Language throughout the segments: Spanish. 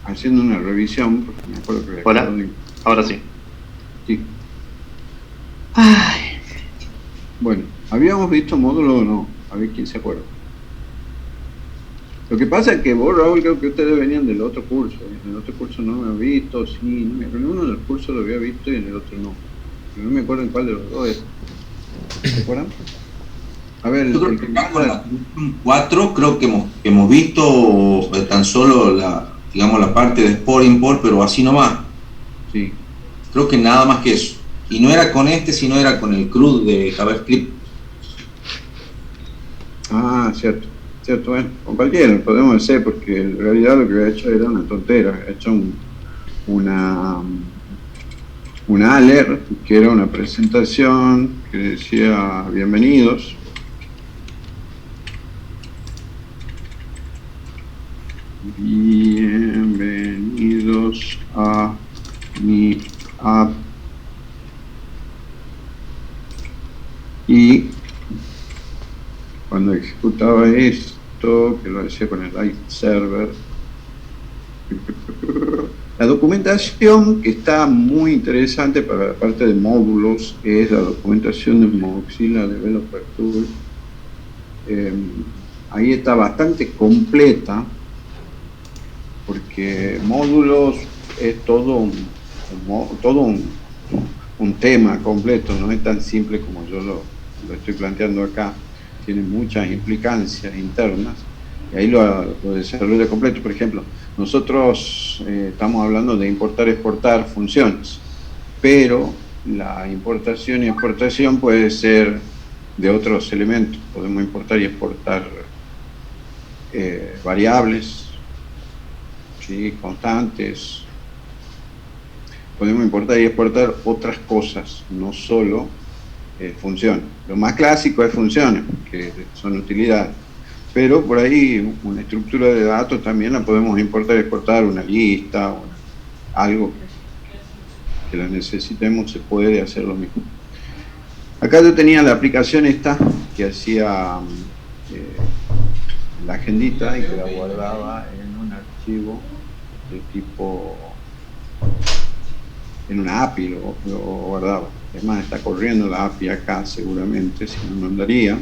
haciendo una revisión, porque me acuerdo que... Hola, ahora sí. Sí. Ay. Bueno, ¿habíamos visto módulo o no? A ver quién se acuerda. Lo que pasa es que vos, Raúl, creo que ustedes venían del otro curso. En el otro curso no me había visto, sí, no en uno de los cursos lo había visto y en el otro no. Pero no me acuerdo en cuál de los dos es. ¿Se acuerdan? A ver, Yo creo que acá con la 4 creo que hemos visto tan solo digamos, la parte de Export-Import, pero así nomás. Sí. Creo que nada más que eso. Y no era con este, sino era con el CRUD de JavaScript. Ah, cierto. Cierto, bueno, con cualquiera podemos hacer, porque en realidad lo que había hecho era una tontera. Había hecho una alert, que era una presentación que decía bienvenidos. Bienvenidos a mi app. Y cuando ejecutaba esto, que lo hacía con el light server, la documentación que está muy interesante para la parte de módulos es la documentación de Mozilla Developer Tool. Ahí está bastante completa, porque módulos es todo un tema completo, no es tan simple como yo lo estoy planteando acá. Tiene muchas implicancias internas y ahí lo desarrolla completo. Por ejemplo, nosotros estamos hablando de importar y exportar funciones, pero la importación y exportación puede ser de otros elementos. Podemos importar y exportar variables, ¿sí? Constantes. Podemos importar y exportar otras cosas, no solo funciones. Lo más clásico es funciones, que son utilidades. Pero por ahí una estructura de datos también la podemos importar y exportar, una lista, algo que la necesitemos, se puede hacer lo mismo. Acá yo tenía la aplicación esta que hacía la agendita y que la guardaba en un archivo de tipo, en una API lo guardaba. Además está corriendo la API acá seguramente, si no, no andaría.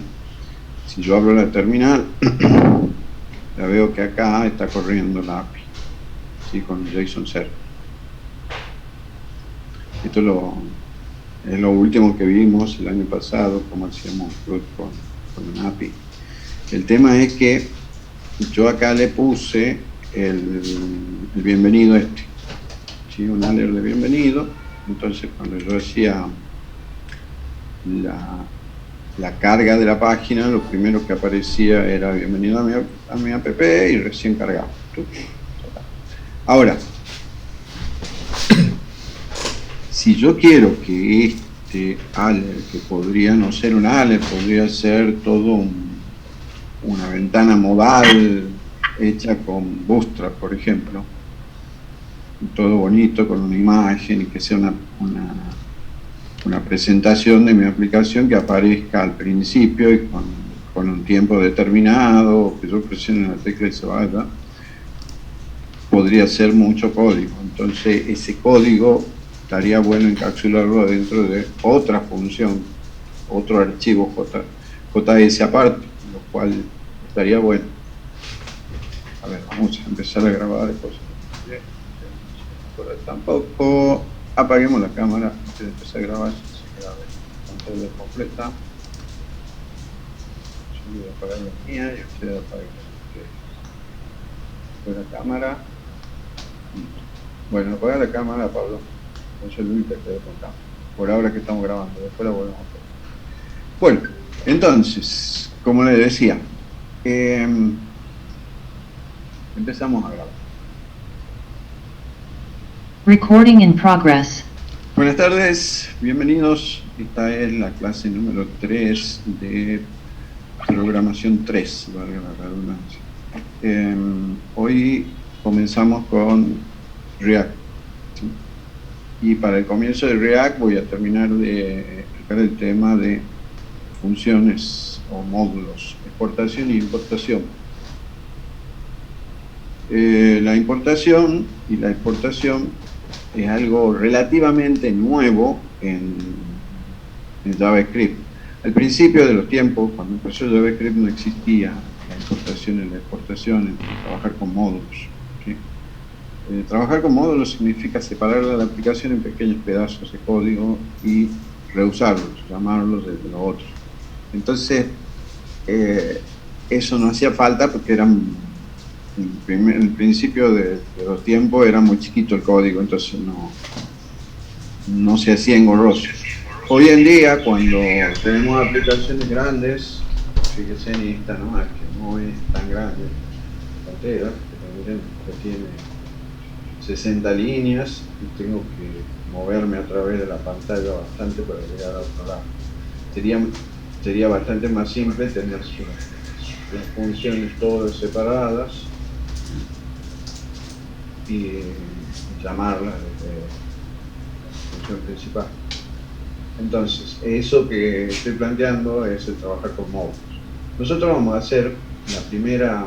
Si yo abro la terminal, la veo que acá está corriendo la API, ¿sí? Con JSON Server. Esto es lo último que vimos el año pasado, como hacíamos con una API. El tema es que yo acá le puse el bienvenido ¿sí? Un alert de bienvenido. Entonces cuando yo hacía la carga de la página, lo primero que aparecía era bienvenido a mi app y recién cargado. Ahora, si yo quiero que este alert, que podría no ser un alert, podría ser todo una ventana modal hecha con Bootstrap, por ejemplo, todo bonito, con una imagen y que sea una presentación de mi aplicación que aparezca al principio y con un tiempo determinado, que yo presione la tecla y se vaya, podría ser mucho código. Entonces ese código estaría bueno encapsularlo dentro de otra función, otro archivo JS aparte, lo cual estaría bueno. A ver, vamos a empezar a grabar cosas. Tampoco apaguemos la cámara antes de empezar a grabar. Se grabe la pantalla completa. Yo voy a apagar la mía y ustedes apaguen la cámara. Bueno, apagar la cámara, Pablo. Yo soy Luis, que quedó con cámara. Por ahora que estamos grabando, después la volvemos a hacer. Bueno, entonces, como les decía, empezamos a grabar. Recording in progress. Buenas tardes, bienvenidos. Esta es la clase número 3 de programación 3, valga la redundancia. Hoy comenzamos con React. ¿Sí? Y para el comienzo de React voy a terminar de explicar el tema de funciones o módulos, exportación e importación. La importación y la exportación es algo relativamente nuevo en JavaScript. Al principio de los tiempos, cuando empezó JavaScript, no existía la importación y la exportación, trabajar con módulos, ¿sí? Trabajar con módulos significa separar la aplicación en pequeños pedazos de código y reusarlos, llamarlos desde los otros. Entonces, eso no hacía falta porque el principio de los tiempos era muy chiquito el código, entonces no se hacía engorroso. Hoy en día, cuando tenemos aplicaciones grandes, fíjense en esta nomás, que no es tan grande, Pantera, que tiene 60 líneas y tengo que moverme a través de la pantalla bastante para llegar a otro lado. Sería bastante más simple tener las funciones todas separadas y llamarlas desde la función principal. Entonces, eso que estoy planteando es el trabajar con módulos. Nosotros vamos a hacer la primera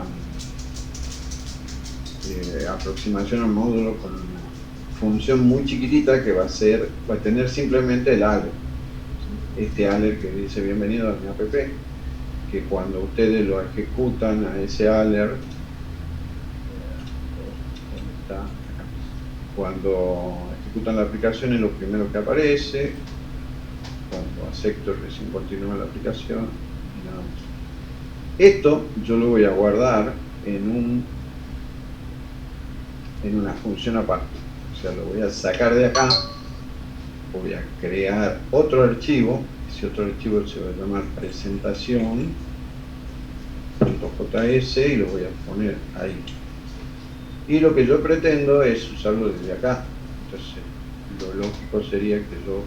aproximación al módulo con una función muy chiquitita que va a tener simplemente el alert. Este alert que dice bienvenido a mi app, que cuando ustedes lo ejecutan a ese alert, cuando ejecutan la aplicación es lo primero que aparece, cuando acepto recién continúa la aplicación y nada más. Esto yo lo voy a guardar en una función aparte, o sea, lo voy a sacar de acá, voy a crear otro archivo, ese otro archivo se va a llamar presentación.js y lo voy a poner ahí. Y lo que yo pretendo es usarlo desde acá, entonces lo lógico sería que yo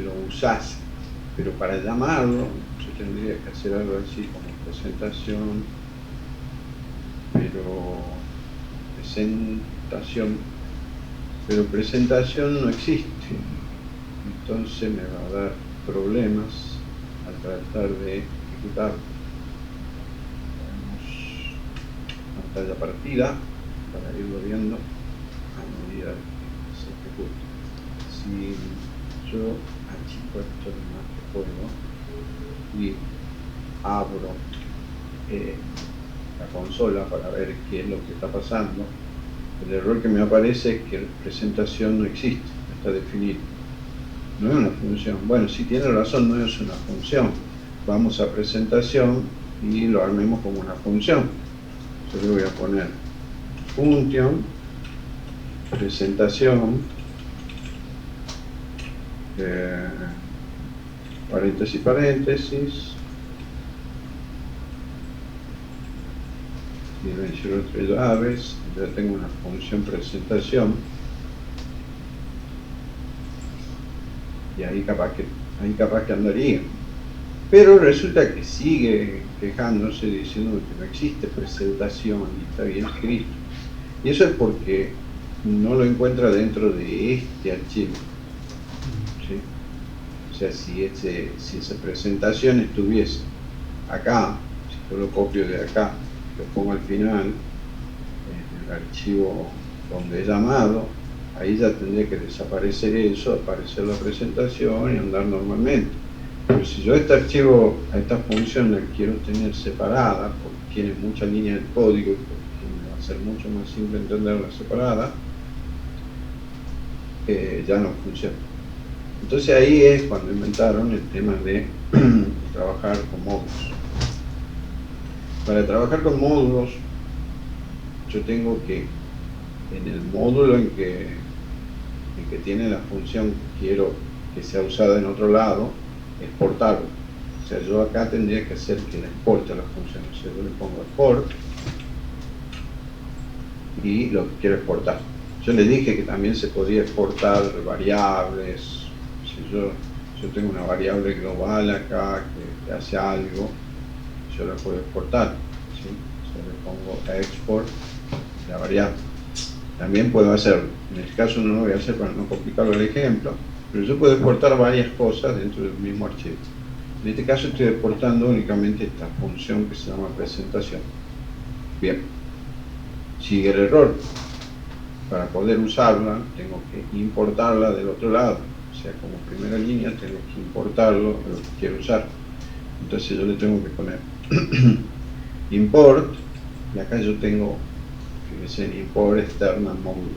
lo usase, pero para llamarlo yo tendría que hacer algo así como presentación, pero presentación no existe, entonces me va a dar problemas al tratar de ejecutarlo. Pantalla partida para irlo viendo a medida que se ejecuta. Si yo achico esto lo más que puedo y abro la consola para ver qué es lo que está pasando, el error que me aparece es que la presentación no existe, no está definido. No es una función. Bueno, si tiene razón, no es una función. Vamos a presentación y lo armemos como una función. Yo le voy a poner función, presentación, paréntesis, y menciono tres llaves, ya tengo una función presentación, y ahí capaz que andaría. Pero resulta que sigue quejándose diciendo que no existe presentación y está bien escrito. Y eso es porque no lo encuentra dentro de este archivo, ¿sí? O sea, si esa presentación estuviese acá, si yo lo copio de acá, lo pongo al final, en el archivo donde he llamado, ahí ya tendría que desaparecer eso, aparecer la presentación y andar normalmente. Pero si yo este archivo, a esta función la quiero tener separada, porque tiene muchas líneas de código y porque me va a ser mucho más simple entenderla separada, ya no funciona. Entonces ahí es cuando inventaron el tema de trabajar con módulos. Para trabajar con módulos, yo tengo que, en el módulo en que tiene la función que quiero que sea usada en otro lado, exportarlo. O sea, yo acá tendría que hacer que la exporte a la función. O sea, yo le pongo export y lo que quiero exportar. Yo le dije que también se podía exportar variables. Si yo tengo una variable global acá que hace algo, yo la puedo exportar, ¿sí? Yo le pongo a export la variable. También puedo hacerlo. En este caso no lo voy a hacer para no complicarlo el ejemplo, pero yo puedo exportar varias cosas dentro del mismo archivo. En este caso estoy exportando únicamente esta función que se llama presentación. Bien, sigue el error. Para poder usarla, tengo que importarla del otro lado. O sea, como primera línea, tengo que importarlo a lo que quiero usar. Entonces yo le tengo que poner import, y acá yo tengo, fíjense, en import external módulo.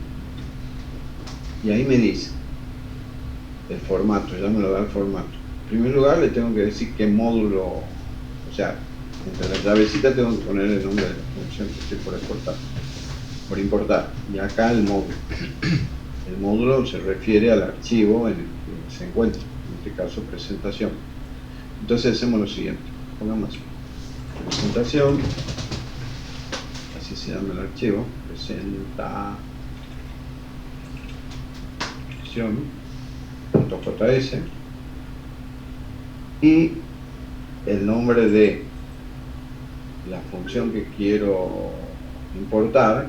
Y ahí me dice el formato, ya me lo da el formato. En primer lugar le tengo que decir qué módulo, o sea, entre la llavecita tengo que poner el nombre de la función que estoy por exportar, por importar. Y acá el módulo. El módulo se refiere al archivo en el que se encuentra, en este caso presentación. Entonces hacemos lo siguiente, pongamos presentación, así se llama el archivo, presentación.js, y el nombre de la función que quiero importar,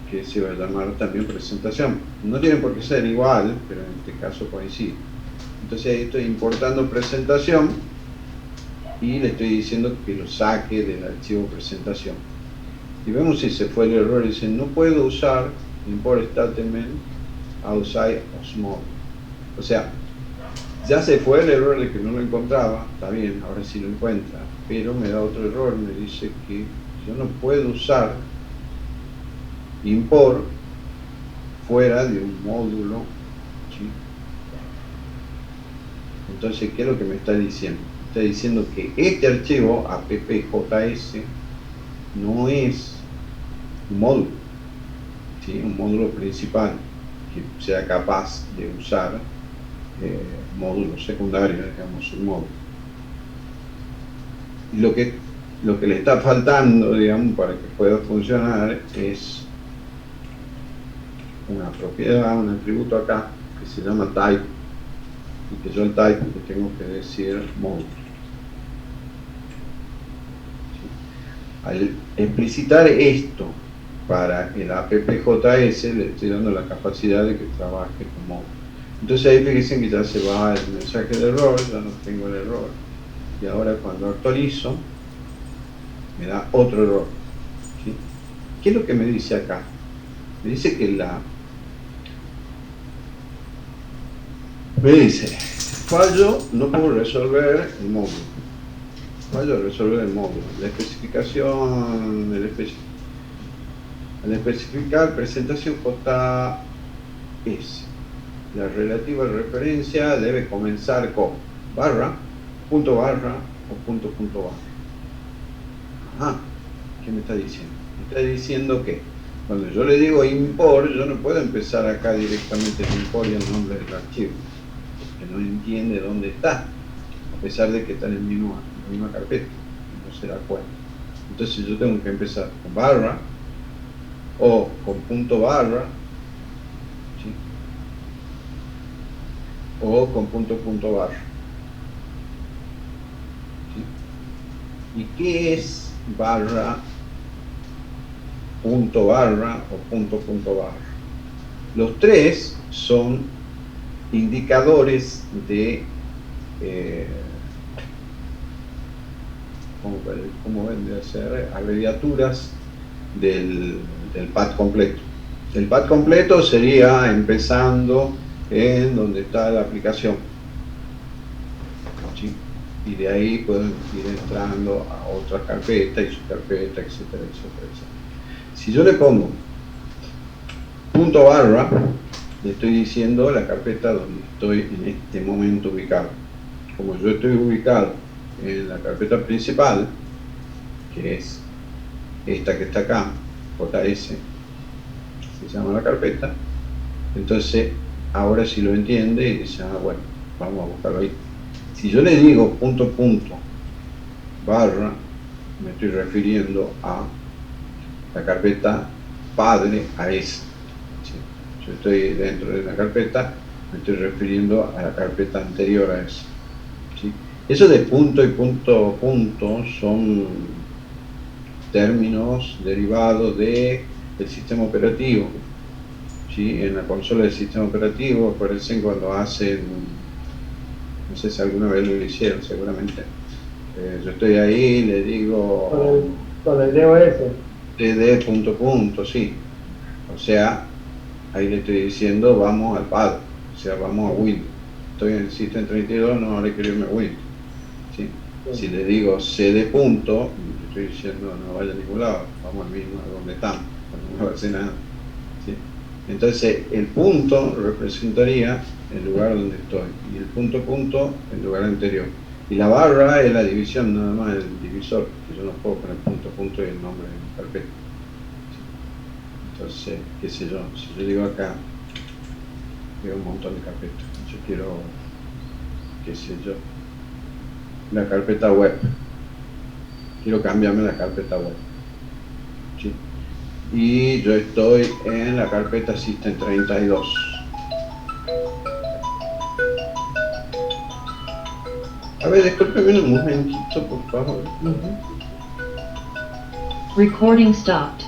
que se va a llamar también presentación. No tiene por qué ser igual, pero en este caso coincide. Entonces ahí estoy importando presentación y le estoy diciendo que lo saque del archivo presentación. Y vemos si se fue el error. Dice, no puedo usar import statement outside of mode. O sea, ya se fue el error de que no lo encontraba, está bien, ahora sí lo encuentra, pero me da otro error, me dice que yo no puedo usar import fuera de un módulo, ¿sí? Entonces, ¿qué es lo que me está diciendo? Me está diciendo que este archivo appjs no es un módulo, ¿sí? Un módulo principal que sea capaz de usar módulos secundarios, digamos, un módulo. Y lo que le está faltando, digamos, para que pueda funcionar es una propiedad, un atributo acá que se llama type, y que yo el type le tengo que decir módulo. ¿Sí? Al explicitar esto para el appjs le estoy dando la capacidad de que trabaje con módulo. Entonces ahí fíjense que ya se va el mensaje de error, ya no tengo el error, y ahora cuando actualizo me da otro error, ¿sí? ¿Qué es lo que me dice acá? Me dice que me dice, fallo, no puedo resolver el módulo. Fallo de resolver el módulo. La especificación, al especificar presentación JS, la relativa referencia debe comenzar con barra, punto barra o punto barra. Ajá, ¿qué me está diciendo? Me está diciendo que cuando yo le digo import, yo no puedo empezar acá directamente en import y el nombre del archivo, porque no entiende dónde está, a pesar de que está en la misma carpeta, no se da cuenta. Entonces yo tengo que empezar con barra o con punto barra, ¿sí? O con punto barra, ¿sí? ¿Y qué es barra, punto barra o punto barra? Los tres son indicadores de ¿cómo vende a ser? Abreviaturas del path completo. El path completo sería empezando en donde está la aplicación, ¿sí? Y de ahí pueden ir entrando a otra carpeta y subcarpeta, etcétera, etcétera, etcétera. Si yo le pongo punto barra, le estoy diciendo la carpeta donde estoy en este momento ubicado. Como yo estoy ubicado en la carpeta principal, que es esta que está acá, JS, se llama la carpeta, entonces ahora sí lo entiende y dice, ah, bueno, vamos a buscarlo ahí. Si yo le digo punto barra, me estoy refiriendo a la carpeta padre a esa. ¿Sí? Yo estoy dentro de la carpeta, me estoy refiriendo a la carpeta anterior a esa. ¿Sí? Eso de punto y punto son términos derivados del sistema operativo. ¿Sí? En la consola del sistema operativo, acuérdense cuando hacen, no sé si alguna vez lo hicieron, seguramente. Yo estoy ahí, le digo... Con el DOS. cd punto punto, sí. O sea, ahí le estoy diciendo vamos al pad, o sea, vamos a Windows. Estoy en el System 32, no, ahora quiero irme a Windows. ¿Sí? Si le digo cd punto, le estoy diciendo no vaya a ningún lado, vamos al mismo, a donde estamos, no me va a hacer nada. ¿Sí? Entonces, el punto representaría el lugar donde estoy, y el punto punto el lugar anterior. Y la barra es la división, nada más, el divisor, que yo no puedo poner punto punto y el nombre de mi carpeta. Entonces, qué sé yo, si yo digo acá, veo un montón de carpetas, yo quiero, qué sé yo, la carpeta web, quiero cambiarme la carpeta web, ¿sí? Y yo estoy en la carpeta System 32. A ver, discúlpeme un momentito, por favor. Recording stopped.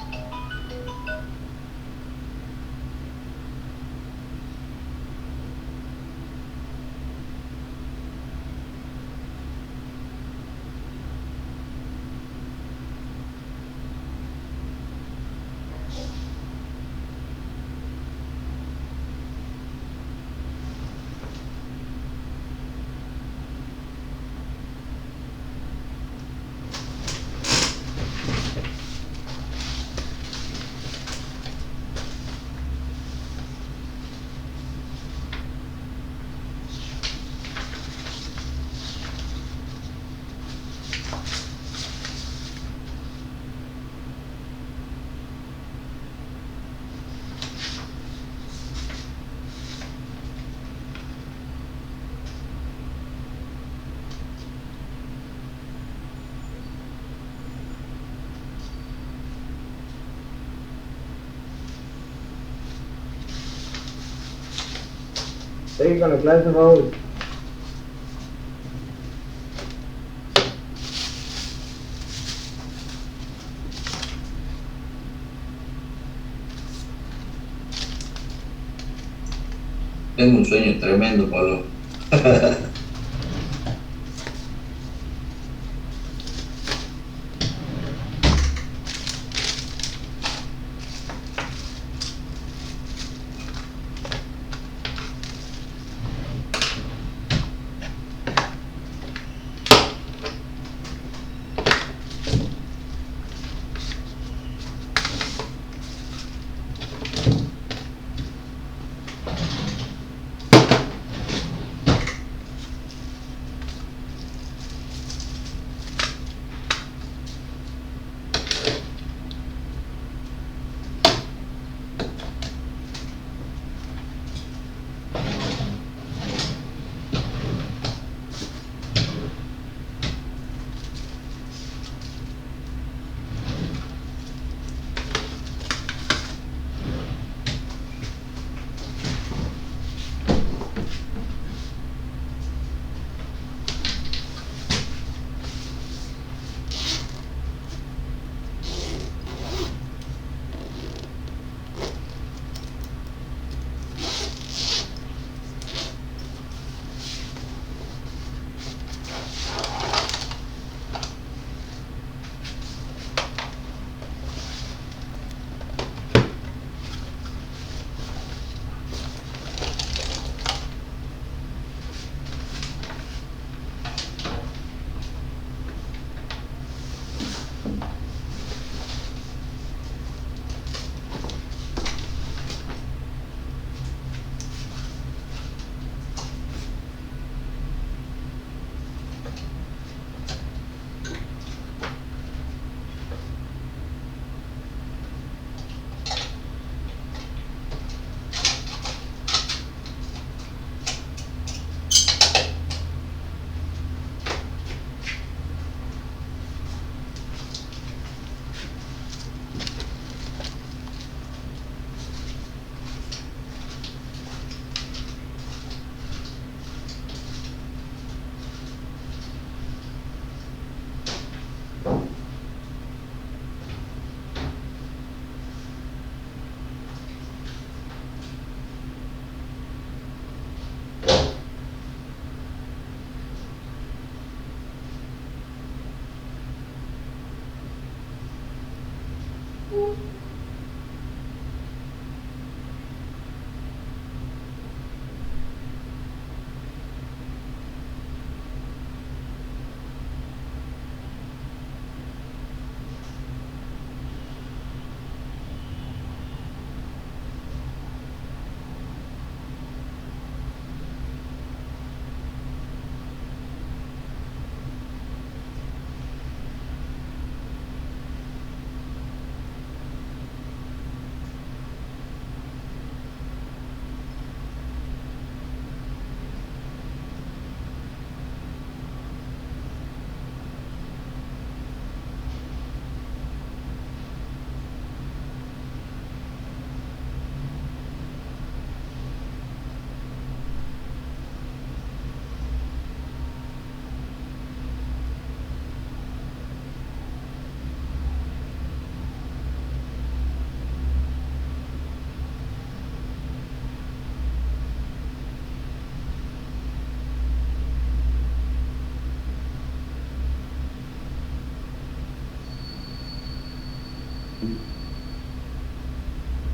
Seguí con la clase, Raúl. Tengo un sueño tremendo, Pablo.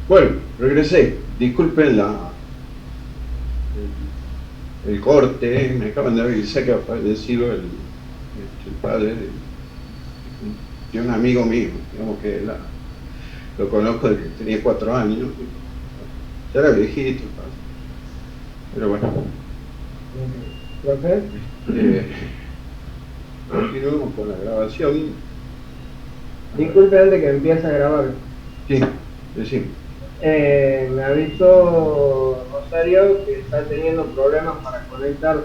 Bueno, regresé. Disculpen el corte. Me acaban de avisar que ha fallecido el padre de un amigo mío. Digamos que lo conozco desde que tenía 4 años. Ya era viejito. Pero bueno. Continuamos con la grabación. Disculpe antes que empiece a grabar. Sí, decimos. Me avisó Rosario que está teniendo problemas para conectarse.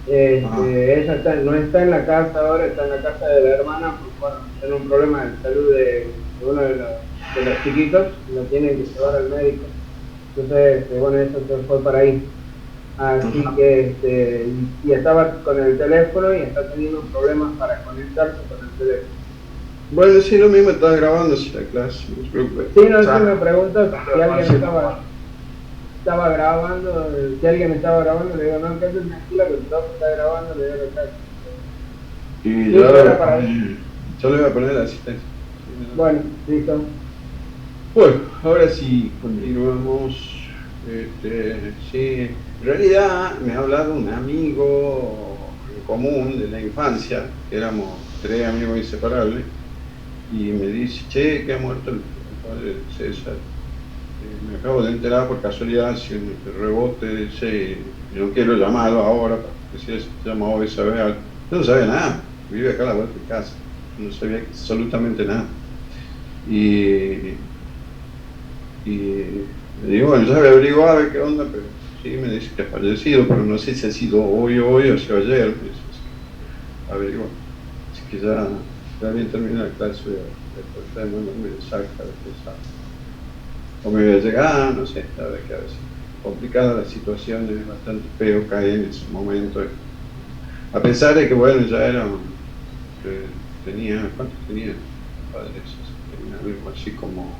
Ella no está en la casa ahora, está en la casa de la hermana, porque bueno, tiene un problema de salud de uno de los chiquitos, lo tienen que llevar al médico. Entonces, bueno, eso se fue para ahí. Así que, y estaba con el teléfono y está teniendo problemas para conectarse con el teléfono. Bueno, sí, lo mismo estaba grabando la clase, no se preocupe. Sí, no, sí me pregunto si alguien estaba grabando, si alguien estaba grabando, le digo, no, que es tranquila, que todo está grabando, le digo, que Y sí, yo le voy a poner la asistencia. Bueno, listo. Bueno, ahora sí, continuamos. Sí, en realidad me ha hablado un amigo en común de la infancia, que éramos 3 amigos inseparables, y me dice, che, que ha muerto el padre de César. Me acabo de enterar por casualidad, si un rebote, ese, no quiero llamarlo ahora, porque si se llama hoy, sabe algo. Yo no sabía nada, vive acá a la vuelta de casa, no sabía absolutamente nada. Y me digo, bueno, ya había averiguado a ver qué onda, pero sí, me dice que ha fallecido, pero no sé si ha sido hoy o si ayer, me dice, averiguar. Así que ya bien terminado la clase, después de mandar un mensaje a ver qué sabe. O me voy a llegar, no sé, la verdad que a veces complicada la situación, es bastante feo caer en ese momento. A pesar de que, bueno, ya era, ¿cuántos tenía? Padres, tenía algo así como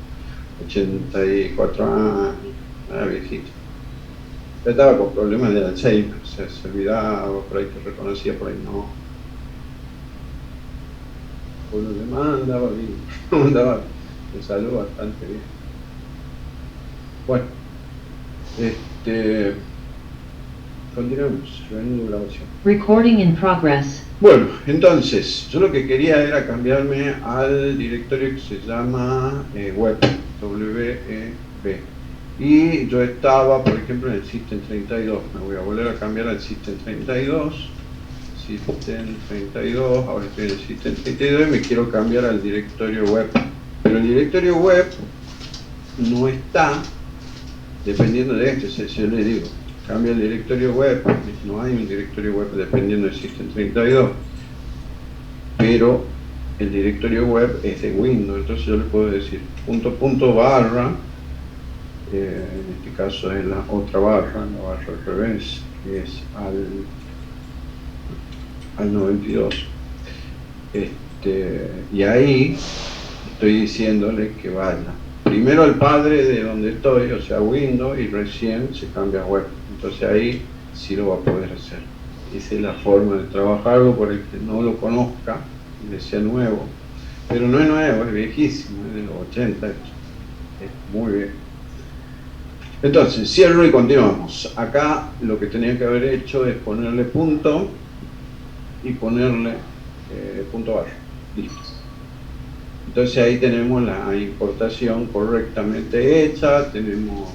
84 años, era viejito. Ya estaba con problemas de Alzheimer, o sea, se olvidaba, por ahí te reconocía, por ahí no. Uno le mandaba bien, andaba de salud bastante bien. Bueno, continuamos, reuniendo grabación. Recording in progress. Bueno, entonces, yo lo que quería era cambiarme al directorio que se llama web, WEB. Y yo estaba, por ejemplo, en el System 32. Me voy a volver a cambiar al System 32. System 32, ahora estoy en el System 32 y me quiero cambiar al directorio web. Pero el directorio web no está dependiendo de esto, yo le digo, cambia el directorio web, no hay un directorio web dependiendo del System 32, pero el directorio web es de Windows, entonces yo le puedo decir // en este caso es la otra barra, la barra al revés, que es al 92. Y ahí estoy diciéndole que vaya primero al padre de donde estoy, o sea Windows, y recién se cambia a web. Entonces ahí sí lo va a poder hacer. Esa es la forma de trabajarlo, por el que no lo conozca y le sea nuevo. pero no es nuevo, es viejísimo, es de los 80 esto. Es muy bien. Entonces, cierro y continuamos. Acá lo que tenía que haber hecho es ponerle punto y ponerle punto barra. Listo. Entonces ahí tenemos la importación correctamente hecha, tenemos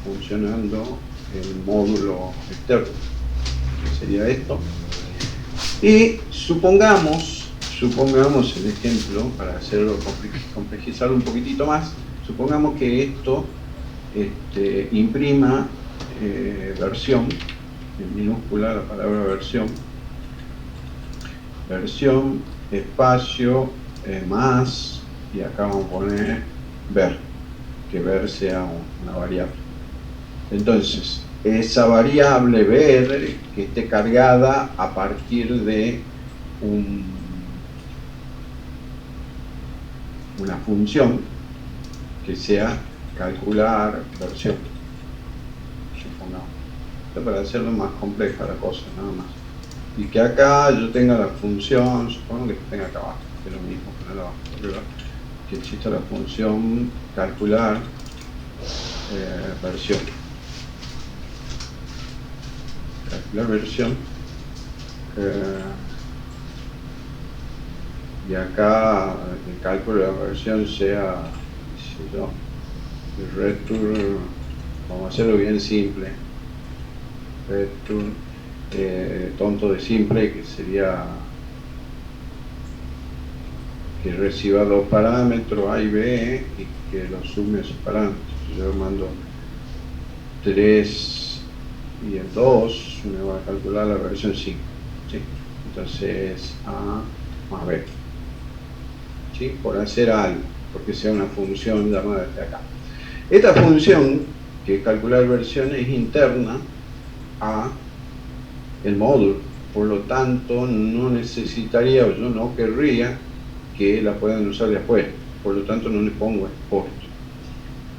funcionando el módulo externo, que sería esto. Y supongamos el ejemplo, para hacerlo complejizarlo un poquitito más, supongamos que esto imprima versión, en minúscula la palabra versión, espacio, más, y acá vamos a poner ver, que ver sea una variable. Entonces, esa variable ver que esté cargada a partir de una función que sea calcular versión, supongamos. Esto para hacerlo más compleja la cosa, nada más. Y que acá yo tenga la función, supongo que tenga acá abajo, que es lo mismo ponerlo abajo, arriba, que exista la función calcular versión. Calcular versión. Y acá el cálculo de la versión sea, qué sé yo, el return, vamos a hacerlo bien simple, return tonto de simple, que sería que reciba dos parámetros A y B y que los sume a esos parámetros. Yo mando 3 y el 2 me va a calcular la versión 5, ¿sí? Entonces A más B, ¿sí? Por hacer algo, porque sea una función llamada desde acá. Esta función, que es calcular versión, es interna a el módulo, por lo tanto no necesitaría, o yo no querría que la puedan usar después, por lo tanto no le pongo export,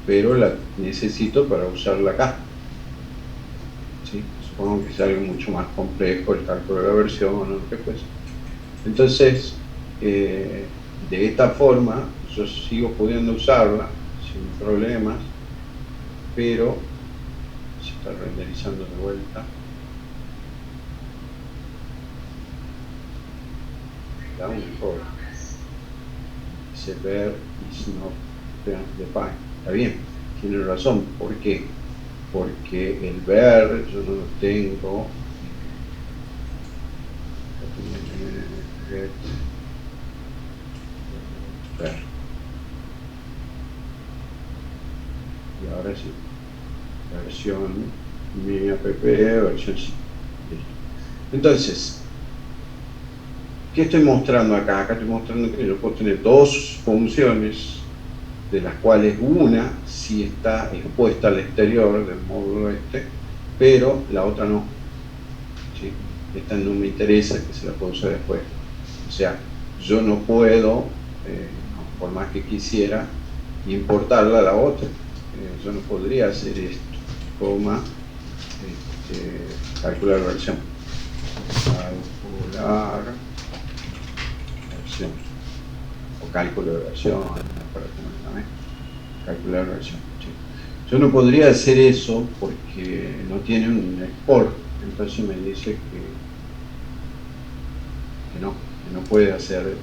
pero la necesito para usarla acá, ¿sí? Supongo que es algo mucho más complejo el cálculo de la versión o no, lo que fuese. Entonces, de esta forma yo sigo pudiendo usarla sin problemas, pero se está renderizando de vuelta. Da un error. Dice ver is not defined. Está bien, tiene razón. ¿Por qué? Porque el ver yo no lo tengo. Ver. Y ahora sí. Versión mi app, versión sí. Entonces, ¿qué estoy mostrando acá? Acá estoy mostrando que yo puedo tener dos funciones, de las cuales una sí está expuesta al exterior del módulo pero la otra no, ¿sí? Esta no me interesa, que se la puedo usar después. O sea, yo no puedo, por más que quisiera, importarla a la otra. Yo no podría hacer esto, coma, calcular versión. Calcular versión. O cálculo de versión, calcular versión. ¿Sí? Yo no podría hacer eso porque no tiene un export, entonces me dice que no puede hacer